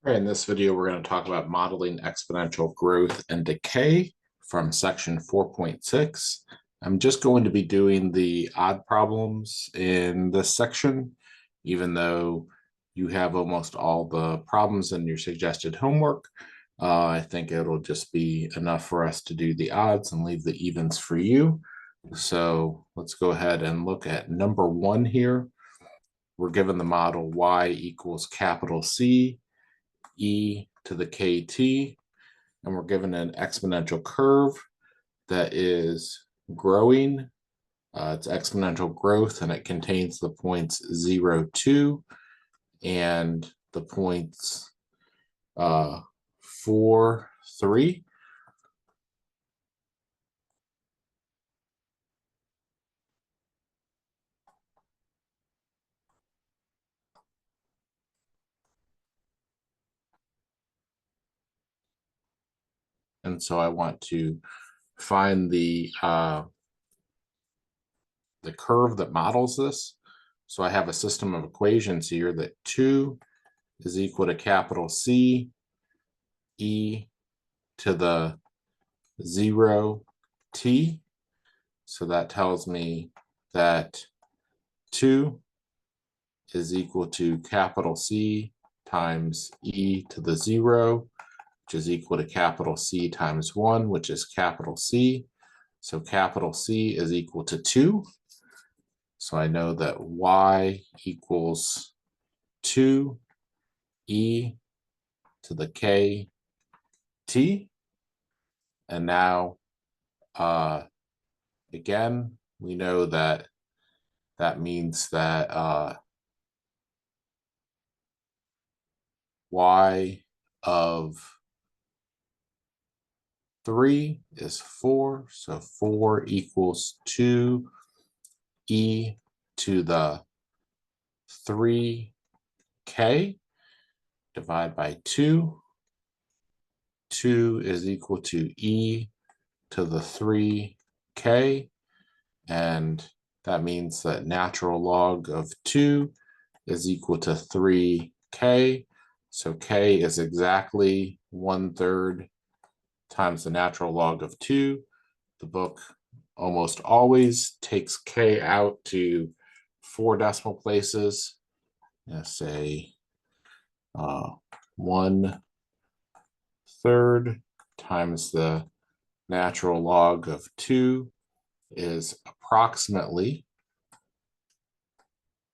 All right, in this video, we're going to talk about modeling exponential growth and decay from section 4.6. I'm just going to be doing the odd problems in this section, even though you have almost all the problems in your suggested homework. I think it'll just be enough for us to do the odds and leave the evens for you. So let's go ahead and look at number 1 here. We're given the model y equals capital C e to the kt, and we're given an exponential curve that is growing. It's exponential growth, and it contains the points 0, 2, and the points 4, 3. And so I want to find the curve that models this. So I have a system of equations here that 2 is equal to capital C e to the 0 t. So that tells me that 2 is equal to capital C times e to the 0, which is equal to capital C times 1, which is capital C. So capital C is equal to 2. So I know that y equals 2 e to the k t. And now, again, we know that that means that y of 3 is 4, so 4 equals 2 e to the 3k. Divide by 2. 2 is equal to e to the 3k, and that means that natural log of 2 is equal to 3k. So k is exactly 1/3 times the natural log of 2. The book almost always takes k out to 4 decimal places. Let's say 1/3 times the natural log of 2 is approximately,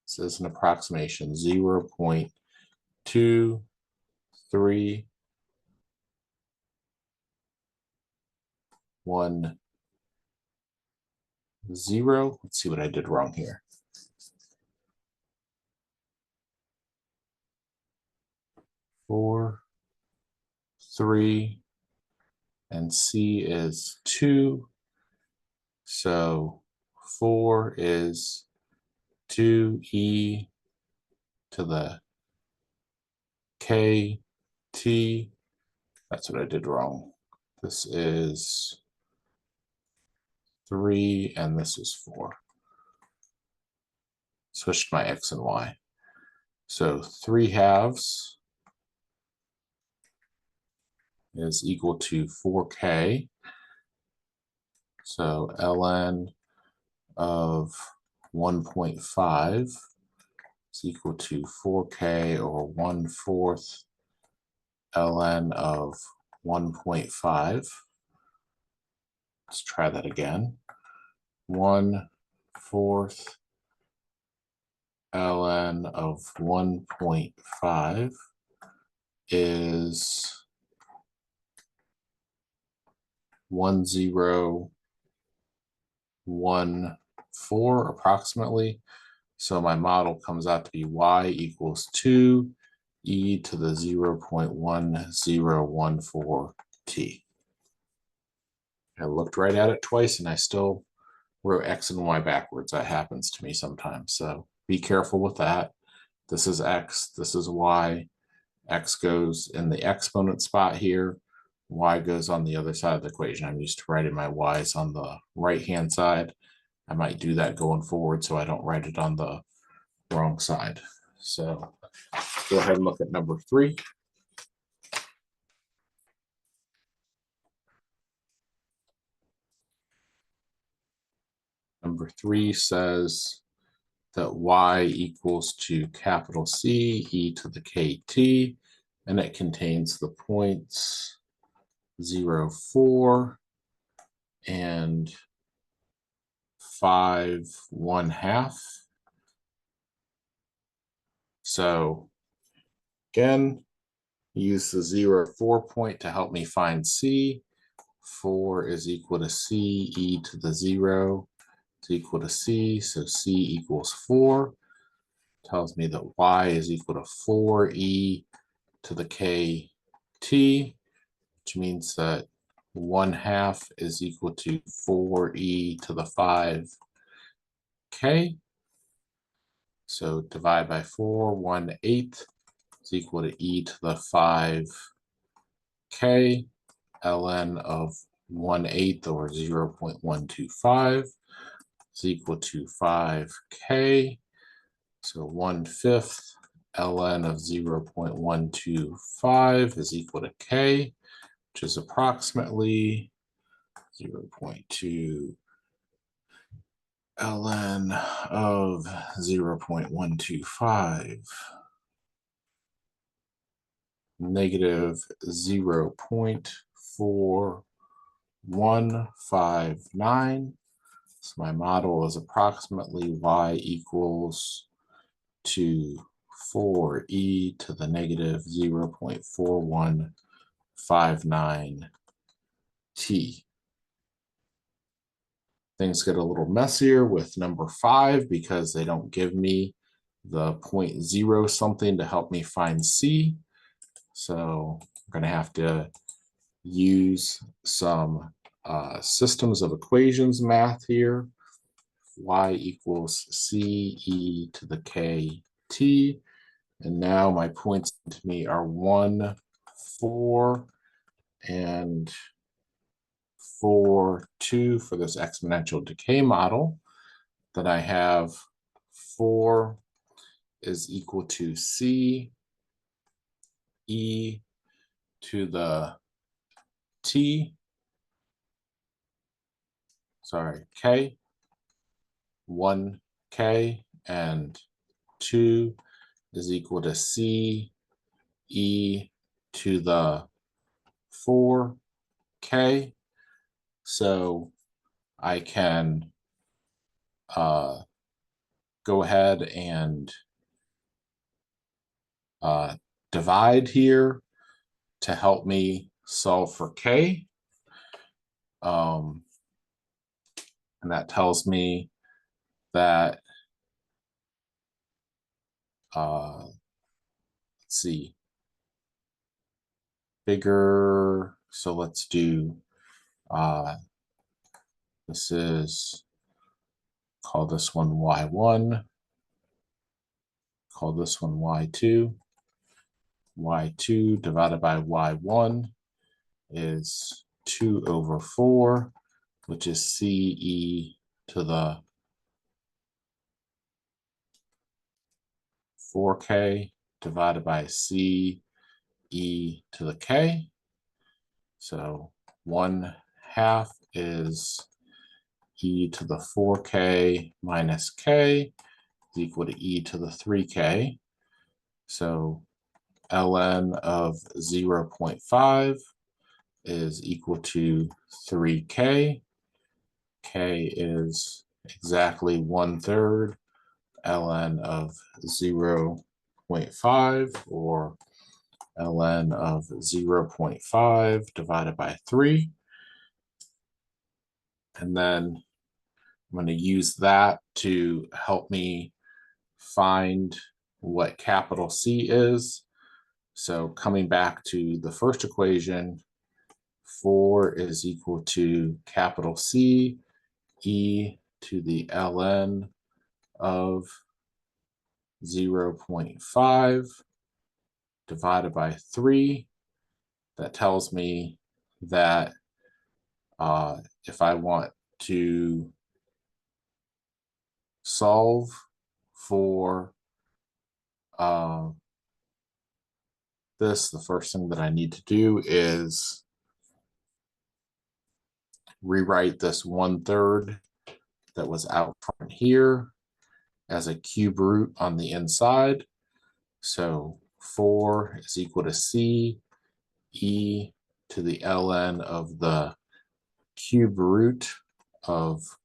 this is an approximation, 0.2310. Let's see what I did wrong here. 4, 3, and C is 2. So 4 is 2e to the kt. That's what I did wrong. This is 3, and this is 4. Switched my x and y. So 3/2 is equal to 4k. So ln of 1.5 is equal to 4k, or 1/4 ln of 1.5. Let's try that again. 1/4 ln of 1.5 is 1014 approximately. So my model comes out to be y equals 2 e to the 0.1014 t. I looked right at it twice and I still wrote x and y backwards. That happens to me sometimes. So be careful with that. This is x, this is y. X goes in the exponent spot here. Y goes on the other side of the equation. I'm used to writing my y's on the right-hand side. I might do that going forward so I don't write it on the wrong side. So go ahead and look at number 3. number 3 says that y equals to capital C e to the kt, and it contains the points 0, 4 and 5, 1/2. So again, use the 0, 4 point to help me find C. 4 is equal to C e to the 0 is equal to C, so C equals 4. Tells me that y is equal to 4e to the kt, which means that 1/2 is equal to 4e to the 5k. So divide by 4, 1/8 is equal to e to the 5k. ln of 1/8 or 0.125 is equal to 5k. So 1/5 ln of 0.125 is equal to k, which is approximately 0.2 ln of 0.125 negative 0.4159. So my model is approximately y equals to 4e to the negative 0.4159 t. Things get a little messier with number 5 because they don't give me the 0.0 something to help me find C. So I'm going to have to use some systems of equations math here. Y equals C e to the kt. And now my points to me are 1, 4, and 4, 2 for this exponential decay model. That I have 4 is equal to C e to the t, k, 1k, and 2 is equal to C e to the 4k. So I can go ahead and divide here to help me solve for k. And that tells me that, let's see, bigger. So let's do, this is, call this one y1, call this one y2. y2 divided by y1 is 2 over 4, which is C e to the 4k divided by C e to the k. So 1/2 is e to the 4k minus k is equal to e to the 3k. So ln of 0.5 is equal to 3k. K is exactly 1/3 ln of 0.5, or ln of 0.5 divided by 3. And then I'm going to use that to help me find what capital C is. So coming back to the first equation, 4 is equal to capital C e to the ln of 0.5 divided by 3. That tells me that if I want to solve for this, the first thing that I need to do is rewrite this 1/3 that was out front here as a cube root on the inside. So 4 is equal to c e to the ln of the cube root of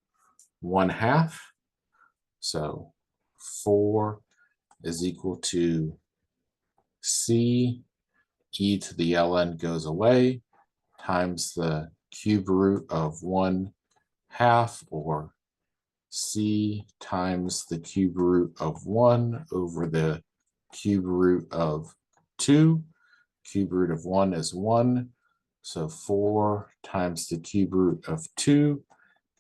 1/2. So 4 is equal to c e to the ln goes away times the cube root of 1/2, or c times the cube root of 1 over the cube root of 2. Cube root of 1 is 1. So 4 times the cube root of 2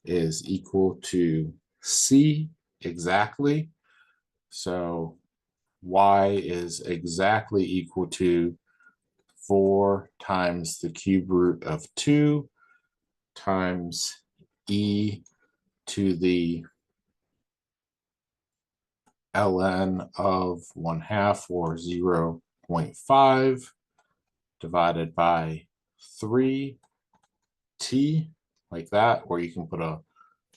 is equal to c exactly. So y is exactly equal to 4 times the cube root of 2 times e to the ln of 1/2, or 0.5, divided by 3t, like that, or you can put a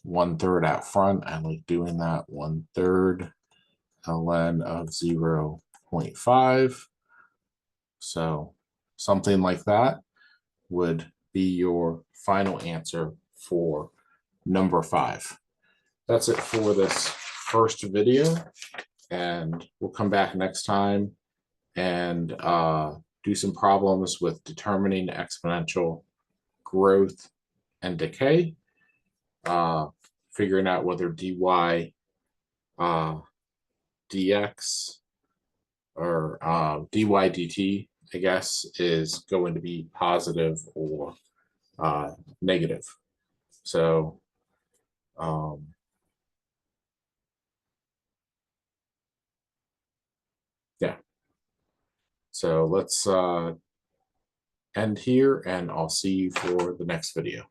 1/3 out front. I like doing that. 1/3 ln of 0.5. So something like that would be your final answer for number 5. That's it for this first video, and we'll come back next time and do some problems with determining exponential growth and decay, figuring out whether dy dx or dy dt, I guess, is going to be positive or negative. So yeah. So let's end here, and I'll see you for the next video.